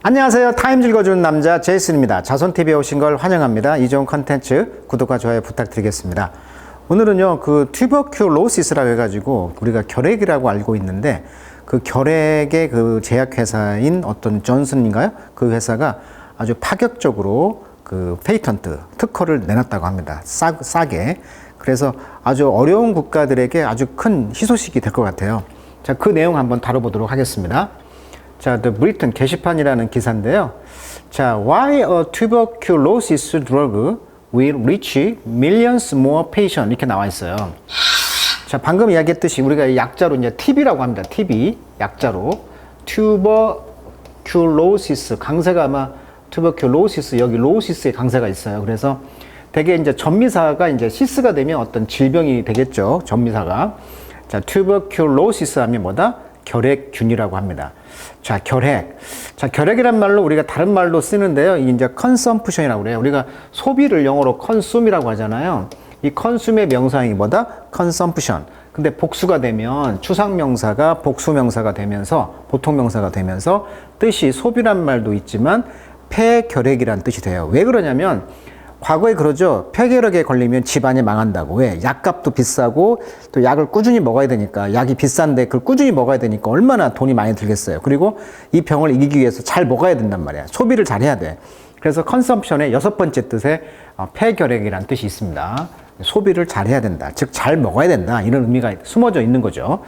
안녕하세요. 타임 읽어주는 남자 제이슨입니다. 자손TV에 오신 걸 환영합니다. 이 좋은 컨텐츠 구독과 좋아요 부탁드리겠습니다. 오늘은요, 그 튜버큘로시스라고 해가지고 우리가 결핵이라고 알고 있는데 그 결핵의 그 제약회사인 어떤 존슨인가요? 그 회사가 아주 파격적으로 그 페이턴트, 특허를 내놨다고 합니다. 싸게. 그래서 아주 어려운 국가들에게 아주 큰 희소식이 될 것 같아요. 자, 그 내용 한번 다뤄보도록 하겠습니다. 자, The Britain 게시판이라는 기사인데요. 자, Why a tuberculosis drug will reach millions more patients 이렇게 나와 있어요. 자, 방금 이야기했듯이 우리가 약자로 이제 TB라고 합니다. TB 약자로 tuberculosis 강세가 아마 tuberculosis 여기 로시스에 강세가 있어요. 그래서 대개 이제 전미사가 이제 시스가 되면 어떤 질병이 되겠죠. 전미사가. 자, tuberculosis 하면 뭐다? 결핵균이라고 합니다. 자, 결핵. 자, 결핵이란 말로 우리가 다른 말로 쓰는데요. 이제 consumption이라고 그래요. 우리가 소비를 영어로 consume이라고 하잖아요. 이 consume의 명사형이 뭐다? consumption. 근데 복수가 되면 추상명사가 복수명사가 되면서 보통명사가 되면서 뜻이 소비란 말도 있지만 폐결핵이란 뜻이 돼요. 왜 그러냐면 과거에 그러죠. 폐결핵에 걸리면 집안이 망한다고. 왜? 약값도 비싸고 또 약을 꾸준히 먹어야 되니까 약이 비싼데 그걸 꾸준히 먹어야 되니까 얼마나 돈이 많이 들겠어요. 그리고 이 병을 이기기 위해서 잘 먹어야 된단 말이야. 소비를 잘 해야 돼. 그래서 컨섬션의 6번째 뜻에 폐결핵이란 뜻이 있습니다. 소비를 잘 해야 된다. 즉 잘 먹어야 된다. 이런 의미가 숨어져 있는 거죠.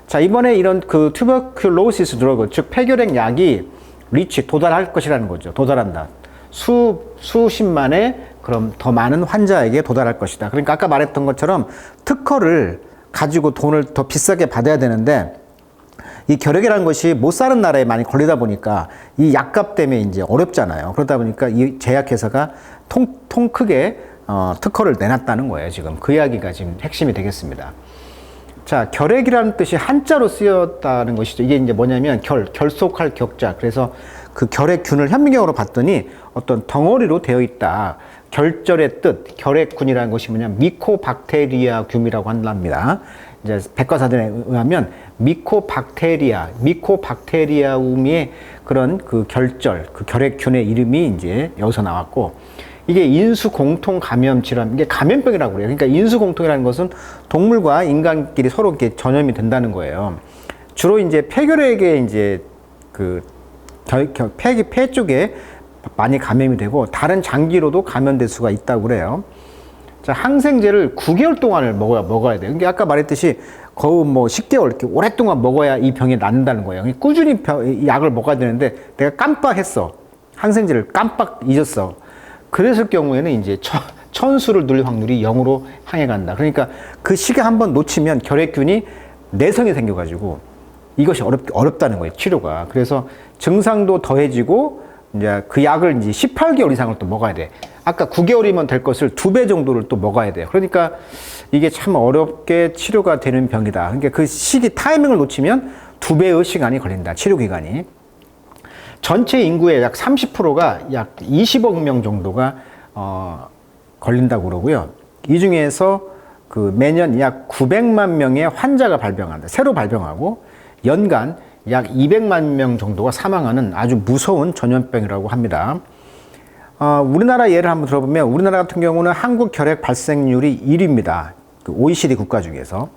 자, 이번에 이런 그 tuberculosis 드러그 즉 폐결핵 약이 리치 도달할 것이라는 거죠. 도달한다. 수십만의 그럼 더 많은 환자에게 도달할 것이다. 그러니까 아까 말했던 것처럼 특허를 가지고 돈을 더 비싸게 받아야 되는데 이 결핵이라는 것이 못 사는 나라에 많이 걸리다 보니까 이 약값 때문에 이제 어렵잖아요. 그러다 보니까 이 제약회사가 통 크게 특허를 내놨다는 거예요. 지금 그 이야기가 지금 핵심이 되겠습니다. 자, 결핵이라는 뜻이 한자로 쓰였다는 것이죠. 이게 이제 뭐냐면 결속할 격자. 그래서 그 결핵균을 현미경으로 봤더니 어떤 덩어리로 되어 있다. 결절의 뜻, 결핵균이라는 것이 뭐냐, 미코박테리아균이라고 한답니다. 이제 백과사전에 의하면 미코박테리아움의 그런 그 결절, 그 결핵균의 이름이 이제 여기서 나왔고, 이게 인수공통 감염 질환, 이게 감염병이라고 그래요. 그러니까 인수공통이라는 것은 동물과 인간끼리 서로 이렇게 전염이 된다는 거예요. 주로 이제 폐결핵에 이제 그 폐 쪽에 많이 감염이 되고 다른 장기로도 감염될 수가 있다고 그래요. 자, 항생제를 9개월 동안을 먹어야 돼요. 그러니까 아까 말했듯이 거의 뭐 10개월 이렇게 오랫동안 먹어야 이 병이 낫는다는 거예요. 꾸준히 약을 먹어야 되는데 내가 깜빡했어. 항생제를 깜빡 잊었어. 그랬을 경우에는 이제 천수를 눌릴 확률이 0으로 향해 간다. 그러니까 그 시간 한번 놓치면 결핵균이 내성이 생겨가지고 이것이 어렵다는 거예요. 치료가. 그래서 증상도 더해지고 이제 그 약을 이제 18개월 이상을 또 먹어야 돼. 아까 9개월이면 될 것을 2배 정도를 또 먹어야 돼요. 그러니까 이게 참 어렵게 치료가 되는 병이다. 그러니까 그 시기 타이밍을 놓치면 2배의 시간이 걸린다. 치료 기간이. 전체 인구의 약 30%가 약 20억 명 정도가 걸린다고 그러고요. 이 중에서 그 매년 약 900만 명의 환자가 발병한다. 새로 발병하고 연간 약 200만 명 정도가 사망하는 아주 무서운 전염병이라고 합니다. 우리나라 예를 한번 들어보면 우리나라 같은 경우는 한국 결핵 발생률이 1위입니다. 그 OECD 국가 중에서.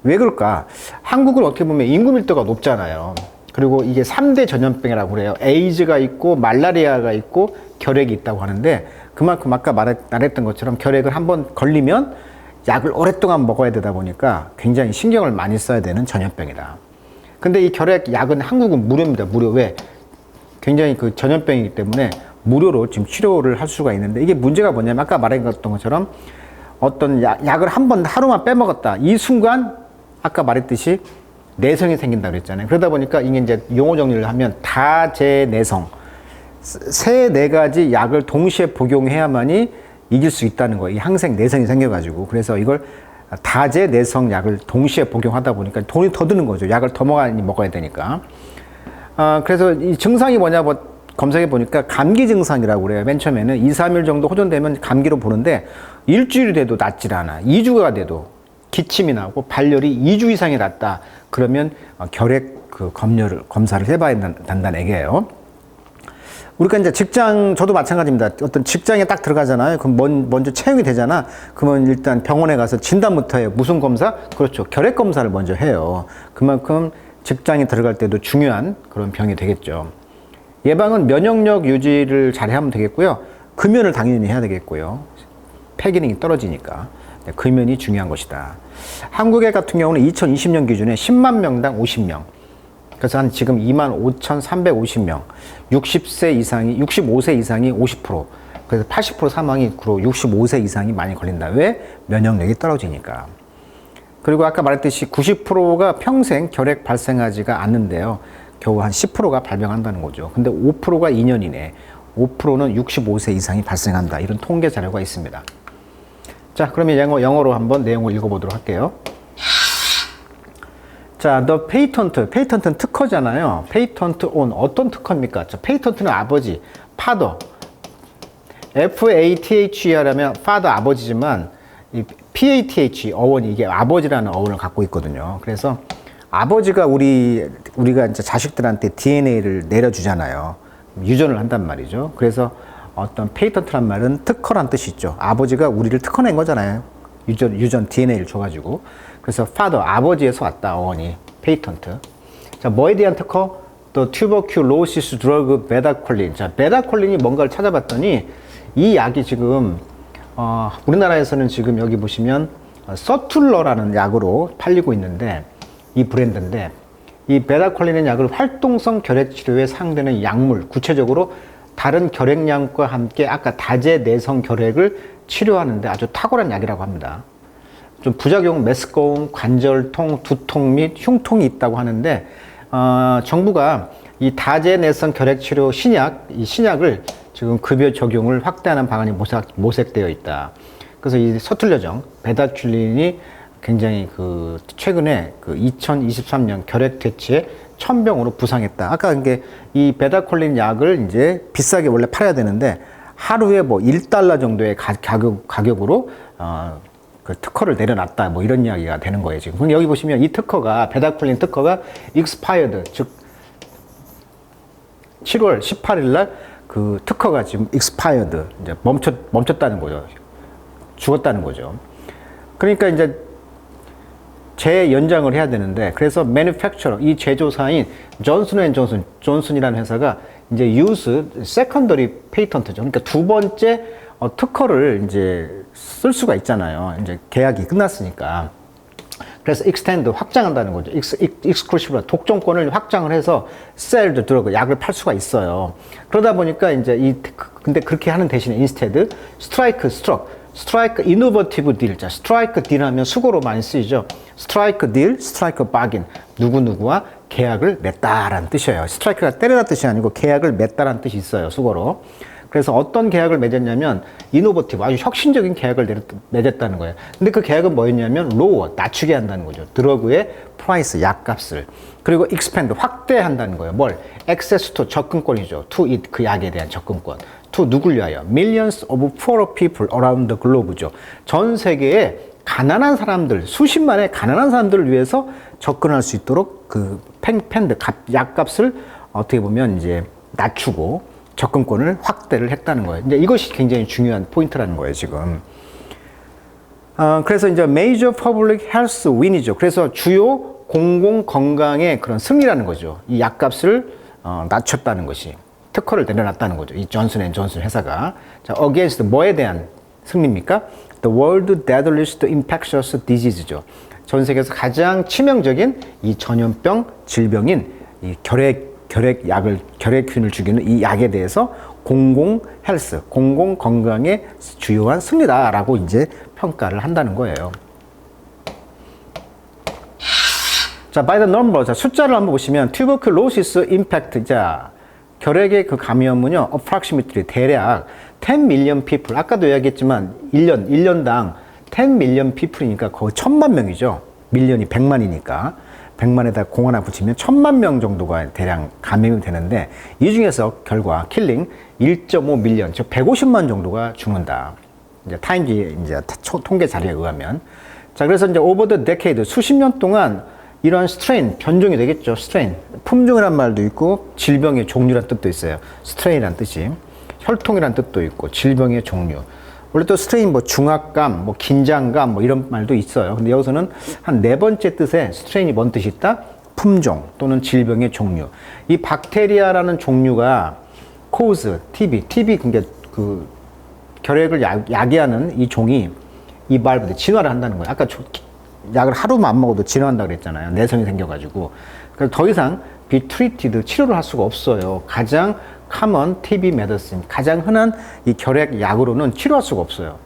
왜 그럴까? 한국은 어떻게 보면 인구 밀도가 높잖아요. 그리고 이게 3대 전염병이라고 그래요. 에이즈가 있고 말라리아가 있고 결핵이 있다고 하는데 그만큼 아까 말했던 것처럼 결핵을 한번 걸리면 약을 오랫동안 먹어야 되다 보니까 굉장히 신경을 많이 써야 되는 전염병이다. 근데 이 결핵 약은 한국은 무료입니다. 무료. 왜? 굉장히 그 전염병이기 때문에 무료로 지금 치료를 할 수가 있는데 이게 문제가 뭐냐면 아까 말했던 것처럼 어떤 약을 한번 하루만 빼먹었다. 이 순간 아까 말했듯이 내성이 생긴다고 그랬잖아요. 그러다 보니까 이게 이제 용어 정리를 하면 다제내성. 세 네 가지 약을 동시에 복용해야만이 이길 수 있다는 거예요. 이 항생 내성이 생겨가지고. 그래서 이걸 다제내성 약을 동시에 복용하다 보니까 돈이 더 드는 거죠. 약을 더 많이 먹어야 되니까. 그래서 이 증상이 뭐냐 검색해 보니까 감기 증상이라고 그래요. 맨 처음에는 2, 3일 정도 호전되면 감기로 보는데 일주일이 돼도 낫질 않아. 2주가 돼도 기침이 나고 발열이 2주 이상이 났다. 그러면 결핵 검사를 해봐야 된다는 얘기예요. 우리가 이제 직장, 저도 마찬가지입니다. 어떤 직장에 딱 들어가잖아요. 그럼 먼저 채용이 되잖아. 그러면 일단 병원에 가서 진단부터 해요. 무슨 검사? 그렇죠. 결핵 검사를 먼저 해요. 그만큼 직장에 들어갈 때도 중요한 그런 병이 되겠죠. 예방은 면역력 유지를 잘 하면 되겠고요. 금연을 당연히 해야 되겠고요. 폐기능이 떨어지니까. 금연이 중요한 것이다. 한국의 같은 경우는 2020년 기준에 10만 명당 50명. 그래서 한 지금 25,350명. 60세 이상이, 65세 이상이 50%. 그래서 80% 사망이 65세 이상이 많이 걸린다. 왜? 면역력이 떨어지니까. 그리고 아까 말했듯이 90%가 평생 결핵 발생하지가 않는데요. 겨우 한 10%가 발병한다는 거죠. 근데 5%가 2년 이내, 5%는 65세 이상이 발생한다. 이런 통계 자료가 있습니다. 자, 그러면 영어로 한번 내용을 읽어보도록 할게요. 자, the patent는 특허잖아요. patent on 어떤 특허입니까? 자, patent는 아버지, father. F-A-T-H-Er하면 father 아버지지만 이 P-A-T-H 어원이 이게 아버지라는 어원을 갖고 있거든요. 그래서 아버지가 우리가 이제 자식들한테 DNA를 내려주잖아요. 유전을 한단 말이죠. 그래서 어떤 페이턴트란 말은 특허란 뜻이 있죠. 아버지가 우리를 특허낸 거잖아요. 유전 DNA를 줘가지고. 그래서 father, 아버지에서 왔다, 어원이. 페이턴트. 자, 뭐에 대한 특허? 또 tuberculosis drug 베다콜린. 자, 베다콜린이 뭔가를 찾아봤더니 이 약이 지금 우리나라에서는 지금 여기 보시면 서툴러라는 약으로 팔리고 있는데 이 브랜드인데 이 베다콜린의 약을 활동성 결핵 치료에 사용되는 약물, 구체적으로 다른 결핵약과 함께 아까 다제 내성 결핵을 치료하는데 아주 탁월한 약이라고 합니다. 좀 부작용, 메스꺼움, 관절통, 두통 및 흉통이 있다고 하는데 정부가 이 다제 내성 결핵 치료 이 신약을 지금 급여 적용을 확대하는 방안이 모색되어 있다. 그래서 이 서툴러정 베다큘린이 굉장히 최근에 2023년 결핵 퇴치에 1000병으로 부상했다. 아까 이 베다콜린 약을 이제 비싸게 원래 팔아야 되는데 하루에 뭐 $1 정도의 가격으로 그 특허를 내려놨다. 뭐 이런 이야기가 되는 거예요, 지금. 그럼 여기 보시면 이 베다콜린 특허가 expired, 즉 7월 18일 날 그 특허가 지금 expired, 이제 멈췄다는 거죠. 죽었다는 거죠. 그러니까 이제 재연장을 해야 되는데, 그래서 manufacturer, 이 제조사인 존슨이라는 회사가 이제 use secondary patent죠. 그러니까 두 번째 특허를 이제 쓸 수가 있잖아요. 이제 계약이 끝났으니까. 그래서 extend, 확장한다는 거죠. exclusive, 독점권을 확장을 해서 sell the drug, 약을 팔 수가 있어요. 그러다 보니까 이제 근데 그렇게 하는 대신에 instead, strike innovative deal. 자, strike deal 하면 수고로 많이 쓰이죠. strike deal, strike bargain. 누구누구와 계약을 맺다라는 뜻이에요. strike가 때리다 뜻이 아니고 계약을 맺다라는 뜻이 있어요, 수고로. 그래서 어떤 계약을 맺었냐면 이노버티브, 아주 혁신적인 계약을 맺었다는 거예요. 근데 그 계약은 뭐였냐면 lower, 낮추게 한다는 거죠. 드러그의 프라이스, 약값을. 그리고 expand, 확대한다는 거예요. 뭘? access to, 접근권이죠. to it, 그 약에 대한 접근권. to 누굴 위하여? millions of poor people around the globe죠. 전 세계에 가난한 사람들, 수십만의 가난한 사람들을 위해서 접근할 수 있도록 그 펜드, 약값을 어떻게 보면 이제 낮추고 접근권을 확대를 했다는 거예요. 이제 이것이 굉장히 중요한 포인트라는 거예요, 지금. 그래서 이제 major public health win이죠. 그래서 주요 공공 건강의 그런 승리라는 거죠. 이 약값을 낮췄다는 것이. 특허를 내려놨다는 거죠. 이 존슨 회사가. 자, against 뭐에 대한 승리입니까? The world deadliest infectious disease죠. 전 세계에서 가장 치명적인 이 전염병 질병인 이 결핵균을 죽이는 이 약에 대해서 공공 건강의 주요한 승리다라고 이제 평가를 한다는 거예요. 자, by the number. 자, 숫자를 한번 보시면 tuberculosis impact. 자, 결핵의 그 감염은요, approximately 대략 10 million people. 아까도 이야기했지만 1년당 10 million people이니까 거의 1000만 명이죠. 밀리언이 100만이니까. 100만에다 공 하나 붙이면 1000만 명 정도가 대략 감염이 되는데 이 중에서 결과 킬링 1.5 밀리언, 즉 150만 정도가 죽는다. 이제 타임지 이제 통계 자료에 의하면. 자, 그래서 이제 over the decade 수십 년 동안 이러한 스트레인, 변종이 되겠죠. 스트레인. 품종이란 말도 있고 질병의 종류란 뜻도 있어요. 스트레인이란 뜻이. 혈통이란 뜻도 있고 질병의 종류. 원래 또 스트레인 뭐 중압감, 뭐 긴장감 뭐 이런 말도 있어요. 근데 여기서는 한 네 번째 뜻에 스트레인이 뭔 뜻이 있다? 품종 또는 질병의 종류. 이 박테리아라는 종류가 코우즈, TB 그게 그 결핵을 야기하는 이 종이 이 말보다 진화를 한다는 거예요. 아까 약을 하루만 안 먹어도 진화한다 그랬잖아요. 내성이 생겨가지고. 그래서 더 이상 be treated, 치료를 할 수가 없어요. 가장 common TB medicine, 가장 흔한 이 결핵 약으로는 치료할 수가 없어요.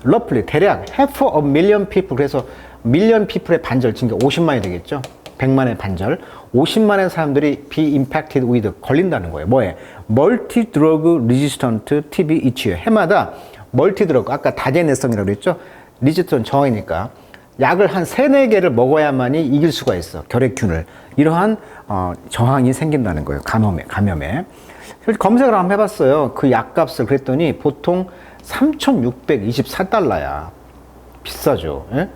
roughly, 대략 half a million people, 그래서 million people의 반절, 지금 50만이 되겠죠. 100만의 반절, 50만의 사람들이 be impacted with, 걸린다는 거예요. 뭐에? multi drug resistant TB each year. 해마다 멀티 드러그, 아까 다제내성이라고 그랬죠? 리지스턴 저항이니까 약을 한 3-4개를 먹어야만이 이길 수가 있어. 결핵균을. 이러한 저항이 생긴다는 거예요. 감염에. 검색을 한번 해봤어요. 그 약값을 그랬더니 보통 3,624달러야. 비싸죠. 예?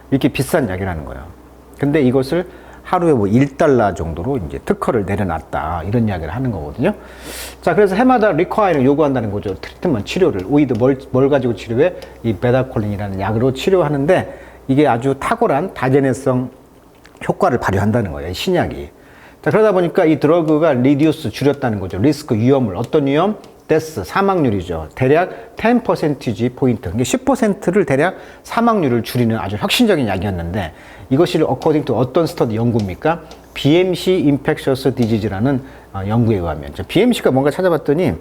이렇게 비싼 약이라는 거예요. 근데 이것을 하루에 뭐 1달러 정도로 이제 특허를 내려놨다. 이런 이야기를 하는 거거든요. 자, 그래서 해마다 리콰이를 요구한다는 거죠. 트리트먼트 치료를. 오히려 뭘 가지고 치료해? 이 베다콜린이라는 약으로 치료하는데 이게 아주 탁월한 다제내성 효과를 발휘한다는 거예요. 이 신약이. 자, 그러다 보니까 이 드러그가 리듀스, 줄였다는 거죠. 리스크, 위험을. 어떤 위험? 데스, 사망률이죠. 대략 10% 포인트. 10%를 대략 사망률을 줄이는 아주 혁신적인 약이었는데 이것이 according to 어떤 스터디 연구입니까? BMC Infectious Disease라는 연구에 의하면. BMC가 뭔가 찾아봤더니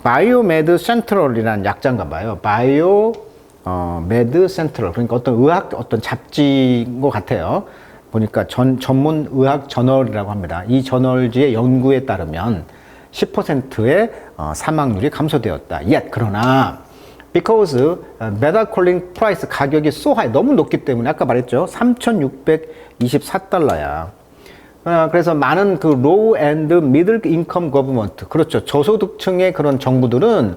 바이오메드 센트럴이라는 약자인가 봐요. 바이오메드 센트럴. 그러니까 어떤 의학 어떤 잡지인 것 같아요. 보니까 전문 의학 저널이라고 합니다. 이 저널지의 연구에 따르면 10%의 사망률이 감소되었다. Yet, 그러나 because 메다콜린 프라이스 가격이 so high, 너무 높기 때문에 아까 말했죠. 3,624달러야. 그래서 많은 그 low and middle income government, 그렇죠. 저소득층의 그런 정부들은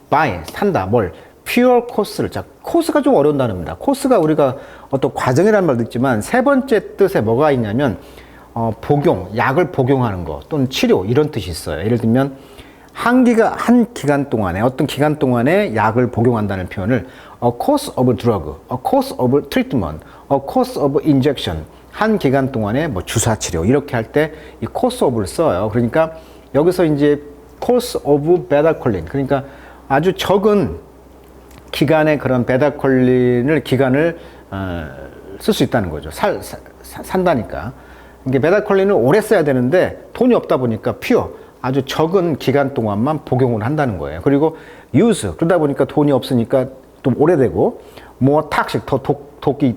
buy, 산다. 뭘? pure cost를. 자, 코스가 좀 어려운 단어입니다. 코스가 우리가 어떤 과정이라는 말도 있지만 세 번째 뜻에 뭐가 있냐면 복용, 약을 복용하는 거 또는 치료 이런 뜻이 있어요. 예를 들면 한 기간 동안에 어떤 기간 동안에 약을 복용한다는 표현을 a course of drug, a course of treatment, a course of injection, 한 기간 동안에 뭐 주사 치료 이렇게 할 때 이 course of를 써요. 그러니까 여기서 이제 course of 베다콜린, 그러니까 아주 적은 기간의 그런 베다콜린을 기간을 쓸 수 있다는 거죠. 산다니까. 이게 베다콜린을 오래 써야 되는데 돈이 없다 보니까 아주 적은 기간 동안만 복용을 한다는 거예요. 그리고 use, 그러다 보니까 돈이 없으니까 좀 오래되고 more toxic, 더 독이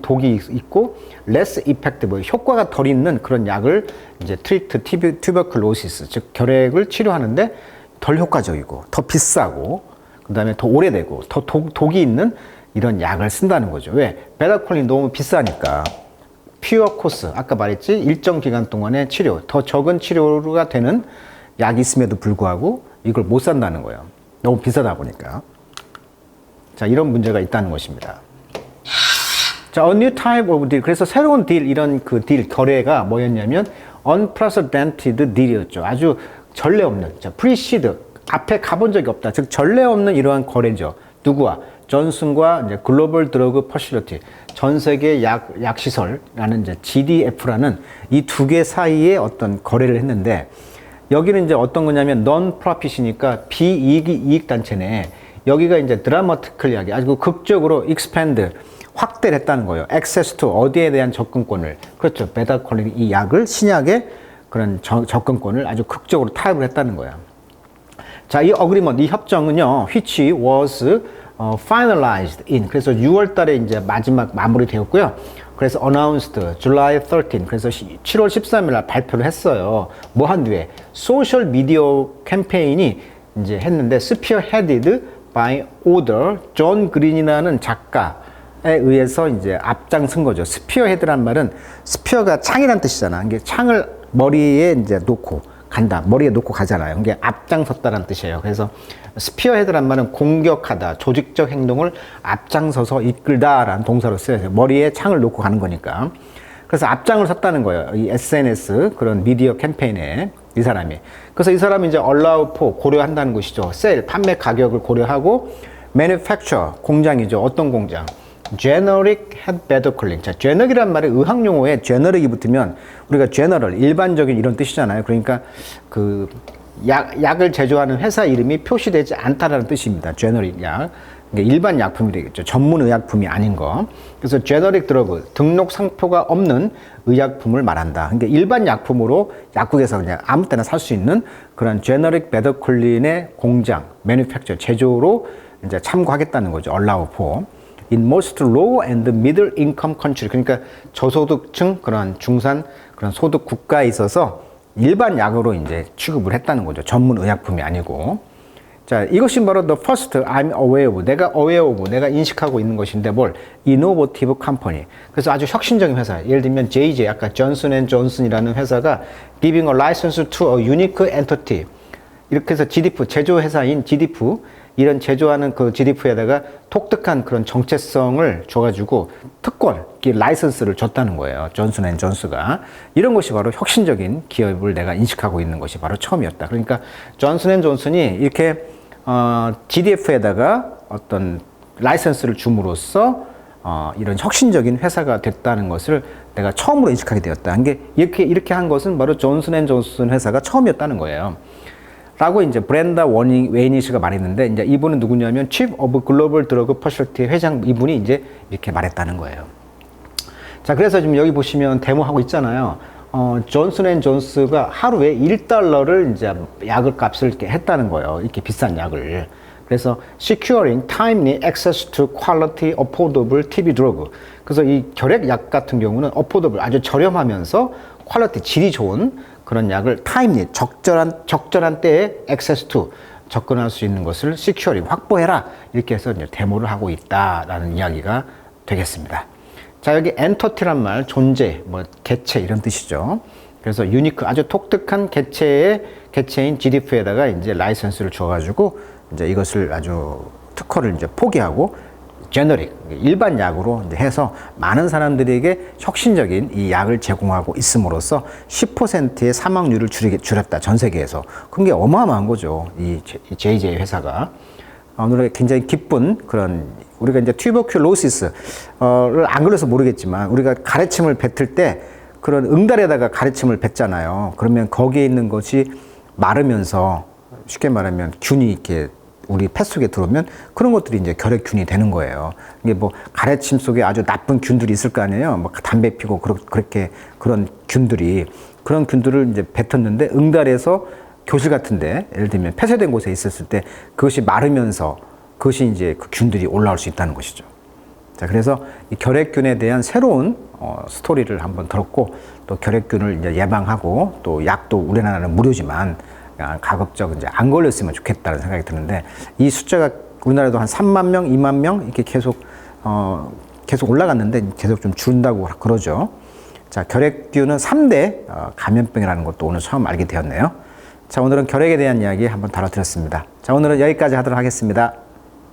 있고 less effective, 효과가 덜 있는 그런 약을 이제 treat tuberculosis, 즉 결핵을 치료하는데 덜 효과적이고 더 비싸고 그다음에 더 오래되고 더 독이 있는 이런 약을 쓴다는 거죠. 왜? 베다콜린 너무 비싸니까. 퓨어 코스, 아까 말했지, 일정 기간 동안의 치료, 더 적은 치료가 되는 약이 있음에도 불구하고 이걸 못 산다는 거예요. 너무 비싸다 보니까. 자, 이런 문제가 있다는 것입니다. 자, a new type of deal. 그래서 새로운 딜, 이런 그 딜, 거래가 뭐였냐면 unprecedented deal이었죠. 아주 전례 없는, 자, precede, 앞에 가본 적이 없다. 즉, 전례 없는 이러한 거래죠. 누구와? 존슨과 이제 글로벌 드러그 퍼실리티, 전 세계 약 시설이라는 이제 GDF라는 이 두 개 사이에 어떤 거래를 했는데 여기는 이제 어떤 거냐면 non profit이니까 비이익 단체네. 여기가 이제 드라마티컬하게 아주 극적으로 expand, 확대를 했다는 거예요. access to, 어디에 대한 접근권을. 그렇죠. 베다콜린 이 약을, 신약의 그런 접근권을 아주 극적으로 타협을 했다는 거예요. 자, 이 어그리먼트, 이 협정은요, which was finalized in, 그래서 6월 달에 이제 마지막 마무리 되었고요. 그래서 announced July 13, 그래서 7월 13일 날 발표를 했어요. 뭐 한 뒤에 소셜 미디어 캠페인이 이제 했는데 spearheaded by author 존 그린이라는 작가에 의해서 이제 앞장선 거죠. spearhead란 말은 spear가 창이란 뜻이잖아. 이게 창을 머리에 이제 놓고 간다. 머리에 놓고 가잖아요. 이게 앞장섰다는 뜻이에요. 그래서 스피어헤드란 말은 공격하다, 조직적 행동을 앞장서서 이끌다라는 동사로 쓰여요. 머리에 창을 놓고 가는 거니까. 그래서 앞장을 섰다는 거예요. 이 SNS 그런 미디어 캠페인에 이 사람이. 그래서 이 사람이 이제 allow for 고려한다는 것이죠. 세일 판매 가격을 고려하고 manufacture 공장이죠. 어떤 공장? generic had better cooling. 자, generic이란 말이 의학 용어에 generic이 붙으면 우리가 general 일반적인 이런 뜻이잖아요. 그러니까 그 약을 제조하는 회사 이름이 표시되지 않다라는 뜻입니다. generic 약. 그러니까 일반 약품이 되겠죠. 전문 의약품이 아닌 거. 그래서 generic drug, 등록 상표가 없는 의약품을 말한다. 그러니까 일반 약품으로 약국에서 그냥 아무 때나 살 수 있는 그런 generic better clean의 공장, manufacture, 제조로 이제 참고하겠다는 거죠. allow for. In most low and middle income country. 그러니까 저소득층, 그런 중산, 그런 소득 국가에 있어서 일반 약으로 이제 취급을 했다는 거죠. 전문 의약품이 아니고. 자, 이것이 바로 the first I'm aware of. 내가 aware of. 내가 인식하고 있는 것인데 뭘? innovative company. 그래서 아주 혁신적인 회사. 예를 들면 JJ, 아까 존슨 & 존슨이라는 회사가 giving a license to a unique entity. 이렇게 해서 GDF, 제조회사인 GDF, 이런 제조하는 그 GDF에다가 독특한 그런 정체성을 줘가지고 특권, 라이선스를 줬다는 거예요. 존슨 앤 존스가. 이런 것이 바로 혁신적인 기업을 내가 인식하고 있는 것이 바로 처음이었다. 그러니까 존슨 앤 존슨이 이렇게 GDF에다가 어떤 라이선스를 줌으로써 이런 혁신적인 회사가 됐다는 것을 내가 처음으로 인식하게 되었다. 이렇게 한 것은 바로 존슨 앤 존슨 회사가 처음이었다는 거예요. 라고 이제 브렌다 웨이니시가 말했는데, 이제 이분은 누구냐면 Chief of Global Drug Facility 회장 이분이 이제 이렇게 말했다는 거예요. 자, 그래서 지금 여기 보시면 데모하고 있잖아요. 존슨 앤 존스가 하루에 1달러를 이제 약을 값을 이렇게 했다는 거예요. 이렇게 비싼 약을. 그래서 securing timely access to quality affordable TB drug. 그래서 이 결핵약 같은 경우는 affordable 아주 저렴하면서 퀄리티 질이 좋은 그런 약을 timely 적절한 때에 access to 접근할 수 있는 것을 securing 확보해라. 이렇게 해서 이제 데모를 하고 있다라는 이야기가 되겠습니다. 자, 여기 entity란 말 존재, 뭐 개체 이런 뜻이죠. 그래서 유니크 아주 독특한 개체인 GDF에다가 이제 라이선스를 줘가지고 이제 이것을 아주 특허를 이제 포기하고 제너릭 일반 약으로 이제 해서 많은 사람들에게 혁신적인 이 약을 제공하고 있음으로써 10%의 사망률을 줄였다 전 세계에서. 그런 게 어마어마한 거죠. 이 JJ 회사가. 오늘의 굉장히 기쁜 그런 우리가 이제 튜버큘로시스를 안 걸려서 모르겠지만 우리가 가래침을 뱉을 때 그런 응달에다가 가래침을 뱉잖아요. 그러면 거기에 있는 것이 마르면서 쉽게 말하면 균이 이렇게 우리 폐 속에 들어오면 그런 것들이 이제 결핵균이 되는 거예요. 이게 뭐 가래침 속에 아주 나쁜 균들이 있을 거 아니에요. 뭐 담배 피고 그렇게 그런 균들을 이제 뱉었는데 응달에서 교실 같은데 예를 들면 폐쇄된 곳에 있었을 때 그것이 마르면서 그것이 이제 그 균들이 올라올 수 있다는 것이죠. 자, 그래서 이 결핵균에 대한 새로운 스토리를 한번 들었고 또 결핵균을 이제 예방하고 또 약도 우리나라는 무료지만 가급적 이제 안 걸렸으면 좋겠다는 생각이 드는데 이 숫자가 우리나라도 한 3만 명, 2만 명 이렇게 계속 올라갔는데 계속 좀 줄는다고 그러죠. 자, 결핵균은 3대 감염병이라는 것도 오늘 처음 알게 되었네요. 자, 오늘은 결핵에 대한 이야기 한번 다뤄드렸습니다. 자, 오늘은 여기까지 하도록 하겠습니다.